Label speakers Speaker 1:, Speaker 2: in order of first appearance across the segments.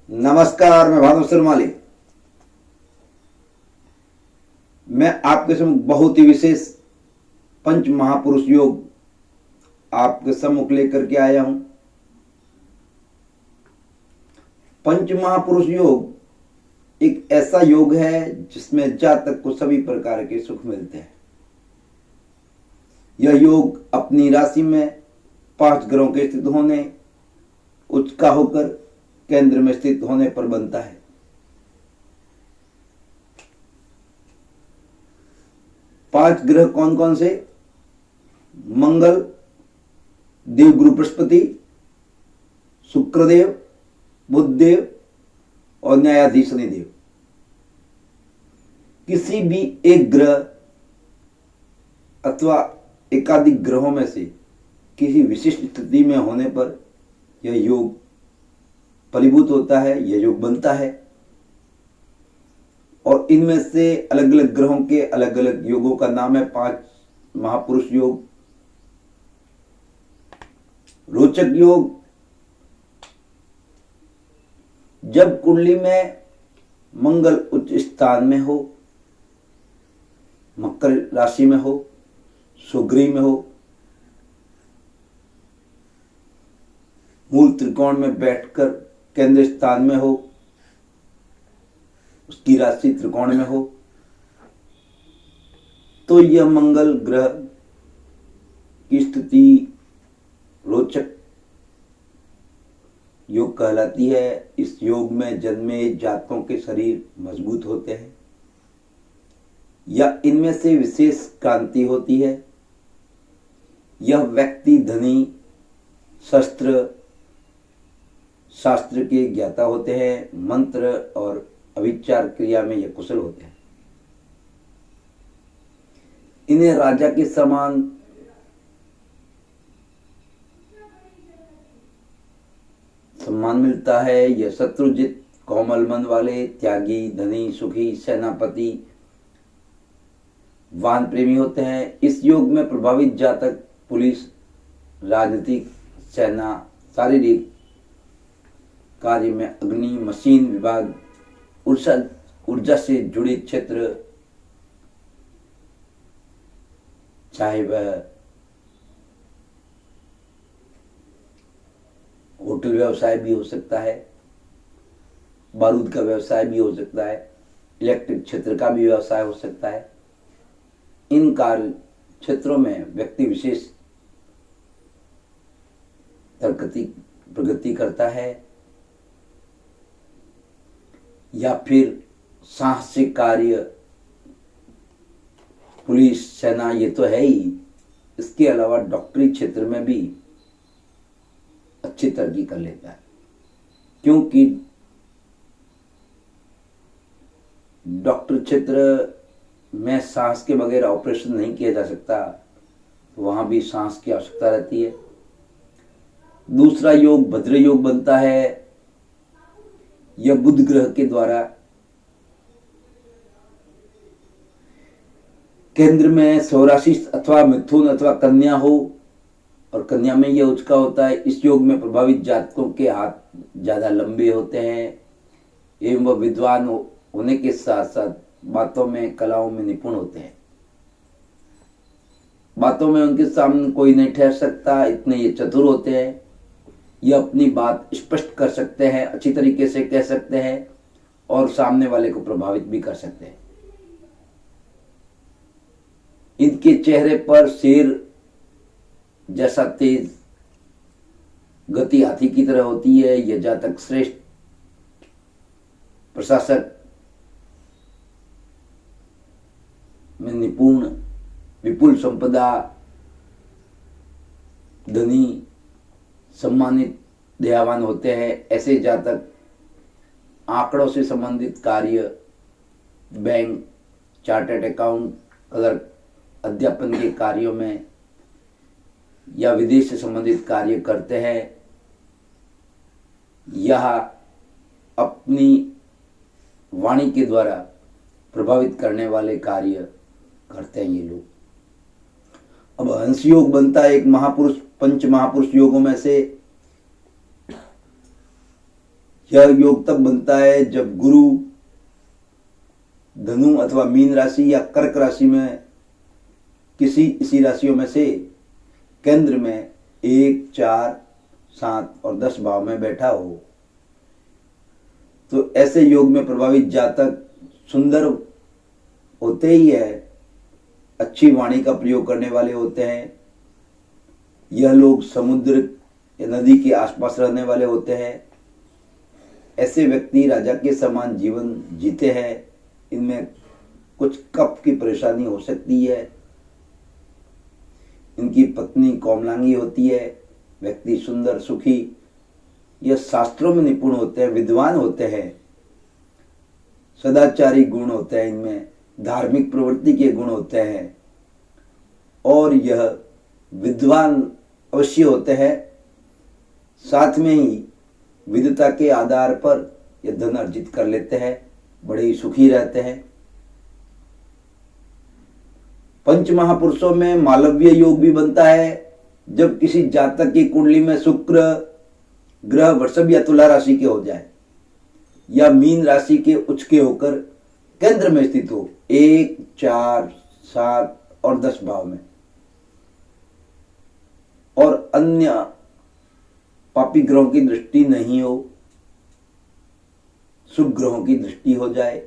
Speaker 1: नमस्कार, मैं भानु श्रीमाली। मैं आपके सम्मुख बहुत ही विशेष पंच महापुरुष योग आपके सम्मुख लेकर के आया हूं। पंच महापुरुष योग एक ऐसा योग है जिसमें जातक को सभी प्रकार के सुख मिलते हैं। यह योग अपनी राशि में 5 ग्रहों के स्थित होने, उच्च का होकर केंद्र में स्थित होने पर बनता है। पांच ग्रह कौन कौन से? मंगल, देवगुरु बृहस्पति, शुक्रदेव, बुधदेव और न्यायाधीश शनिदेव। किसी भी एक ग्रह अथवा एकाधिक ग्रहों में से किसी विशिष्ट स्थिति में होने पर यह योग फलीभूत होता है, यह योग बनता है। और इनमें से अलग अलग ग्रहों के अलग अलग योगों का नाम है 5 महापुरुष योग। रोचक योग, जब कुंडली में मंगल उच्च स्थान में हो, मकर राशि में हो, सुगृह में हो, मूल त्रिकोण में बैठकर केंद्र स्थान में हो, उसकी राशि त्रिकोण में हो, तो यह मंगल ग्रह की स्थिति रोचक योग कहलाती है। इस योग में जन्मे जातकों के शरीर मजबूत होते हैं या इनमें से विशेष कांति होती है। यह व्यक्ति धनी, शस्त्र शास्त्र के ज्ञाता होते हैं, मंत्र और अभिचार क्रिया में यह कुशल होते हैं। इन्हें राजा के समान सम्मान मिलता है। यह शत्रुजित, कोमल मन वाले, त्यागी, धनी, सुखी, सेनापति, वान प्रेमी होते हैं। इस योग में प्रभावित जातक पुलिस, राजनीतिक, सेना, शारीरिक कार्य में अग्नि, मशीन विभाग, ऊर्जा से जुड़े क्षेत्र, चाहे वह होटल व्यवसाय भी हो सकता है, बारूद का व्यवसाय भी हो सकता है, इलेक्ट्रिक क्षेत्र का भी व्यवसाय हो सकता है। इन कार्य क्षेत्रों में व्यक्ति विशेष प्रगति करता है या फिर साहसिक कार्य, पुलिस, सेना, ये तो है ही। इसके अलावा डॉक्टरी क्षेत्र में भी अच्छी तरक्की कर लेता है, क्योंकि डॉक्टर क्षेत्र में सांस के बगैर ऑपरेशन नहीं किया जा सकता, तो वहां भी सांस की आवश्यकता रहती है। दूसरा योग भद्र योग बनता है। यह बुध ग्रह के द्वारा केंद्र में स्वराशि अथवा मिथुन अथवा कन्या हो, और कन्या में यह उच्च का होता है। इस योग में प्रभावित जातकों के हाथ ज्यादा लंबे होते हैं एवं वह विद्वान होने के साथ साथ बातों में, कलाओं में निपुण होते हैं। बातों में उनके सामने कोई नहीं ठहर सकता, इतने ये चतुर होते हैं। ये अपनी बात स्पष्ट कर सकते हैं, अच्छी तरीके से कह सकते हैं और सामने वाले को प्रभावित भी कर सकते हैं। इनके चेहरे पर शेर जैसा तेज गति हाथी की तरह होती है। यह जातक श्रेष्ठ प्रशासक में निपुण, विपुल संपदा, धनी, सम्मानित, दयावान होते हैं। ऐसे जातक आंकड़ों से संबंधित कार्य, बैंक, चार्टर्ड अकाउंट, क्लर्क, अध्यापन के कार्यों में या विदेश से संबंधित कार्य करते हैं। यह अपनी वाणी के द्वारा प्रभावित करने वाले कार्य करते हैं ये लोग। अब हंस योग बनता है एक महापुरुष, पंच महापुरुष योगों में से। यह योग तब बनता है जब गुरु धनु अथवा मीन राशि या कर्क राशि में किसी इसी राशियों में से केंद्र में 1, 4, 7 और 10 भाव में बैठा हो। तो ऐसे योग में प्रभावित जातक सुंदर होते ही है, अच्छी वाणी का प्रयोग करने वाले होते हैं। यह लोग समुद्र या नदी के आसपास रहने वाले होते हैं। ऐसे व्यक्ति राजा के समान जीवन जीते हैं। इनमें कुछ कफ की परेशानी हो सकती है। इनकी पत्नी कोमलांगी होती है। व्यक्ति सुंदर, सुखी, यह शास्त्रों में निपुण होते हैं, विद्वान होते हैं, सदाचारी गुण होते हैं, इनमें धार्मिक प्रवृत्ति के गुण होते हैं और यह विद्वान अवश्य होते हैं। साथ में ही विद्वता के आधार पर यह धन अर्जित कर लेते हैं, बड़े ही सुखी रहते हैं। पंच महापुरुषों में मालव्य योग भी बनता है जब किसी जातक की कुंडली में शुक्र ग्रह वृषभ या तुला राशि के हो जाए या मीन राशि के उच्च के होकर केंद्र में स्थित हो, 1, 4, 7 और 10 भाव में, और अन्य पापी ग्रहों की दृष्टि नहीं हो, शुभ ग्रहों की दृष्टि हो जाए,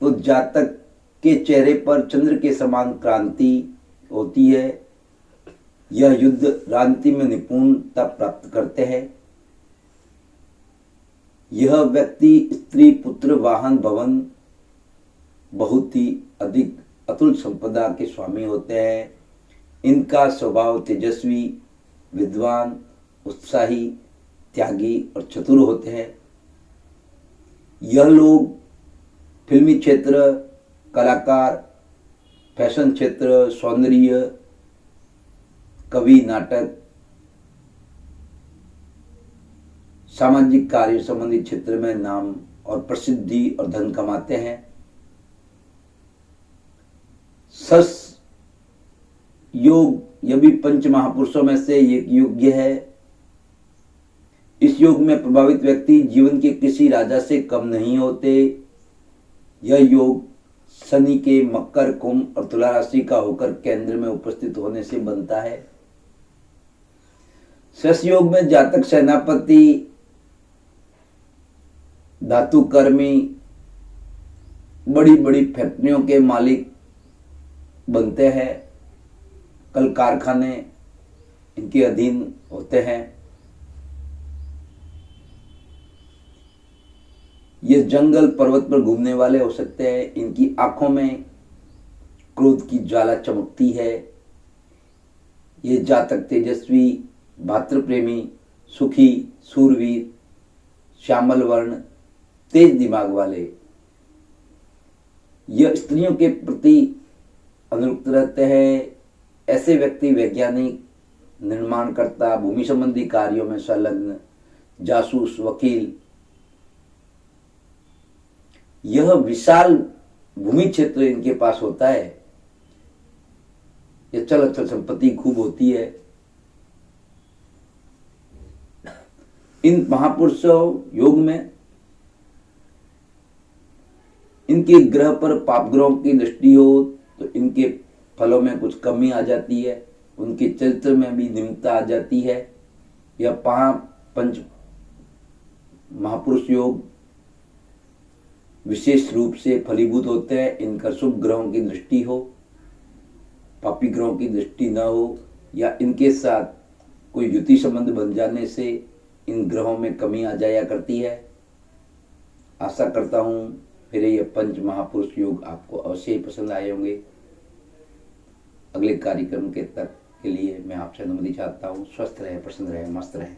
Speaker 1: तो जातक के चेहरे पर चंद्र के समान क्रांति होती है। यह युद्ध रांति में निपुणता प्राप्त करते हैं। यह व्यक्ति स्त्री, पुत्र, वाहन, भवन, बहुत ही अधिक अतुल संपदा के स्वामी होते हैं। इनका स्वभाव तेजस्वी, विद्वान, उत्साही, त्यागी और चतुर होते हैं। यह लोग फिल्मी क्षेत्र, कलाकार, फैशन क्षेत्र, सौंदर्य, कवि, नाटक, सामाजिक कार्य संबंधी क्षेत्र में नाम और प्रसिद्धि और धन कमाते हैं। सस योग यह भी पंच महापुरुषों में से एक योग्य है। इस योग में प्रभावित व्यक्ति जीवन के किसी राजा से कम नहीं होते। यह योग शनि के मकर, कुंभ और तुला राशि का होकर केंद्र में उपस्थित होने से बनता है। शश योग में जातक सेनापति, धातु कर्मी, बड़ी बड़ी फैक्ट्रियों के मालिक बनते हैं। कल कारखाने इनके अधीन होते हैं। ये जंगल पर्वत पर घूमने वाले हो सकते हैं। इनकी आंखों में क्रोध की ज्वाला चमकती है। ये जातक तेजस्वी, भातृप्रेमी, सुखी, सूरवीर, श्यामल वर्ण, तेज दिमाग वाले। यह स्त्रियों के प्रति अनुरक्त रहते हैं। ऐसे व्यक्ति वैज्ञानिक, निर्माणकर्ता, भूमि संबंधी कार्यों में संलग्न, जासूस, वकील। यह विशाल भूमि क्षेत्र इनके पास होता है। यह चल अचल संपत्ति खूब होती है। इन महापुरुषों योग में इनके ग्रह पर पाप ग्रहों की दृष्टि हो तो इनके फलों में कुछ कमी आ जाती है, उनके चरित्र में भी निम्नता आ जाती है। यह पंच महापुरुष योग विशेष रूप से फलीभूत होते हैं। इनका शुभ ग्रहों की दृष्टि हो, पापी ग्रहों की दृष्टि न हो, या इनके साथ कोई युति संबंध बन जाने से इन ग्रहों में कमी आ जाया करती है। आशा करता हूँ मेरे ये पंच महापुरुष योग आपको अवश्य ही पसंद आए होंगे। अगले कार्यक्रम के लिए मैं आपसे अनुमति चाहता हूँ। स्वस्थ रहे, प्रसन्न रहे, मस्त रहे।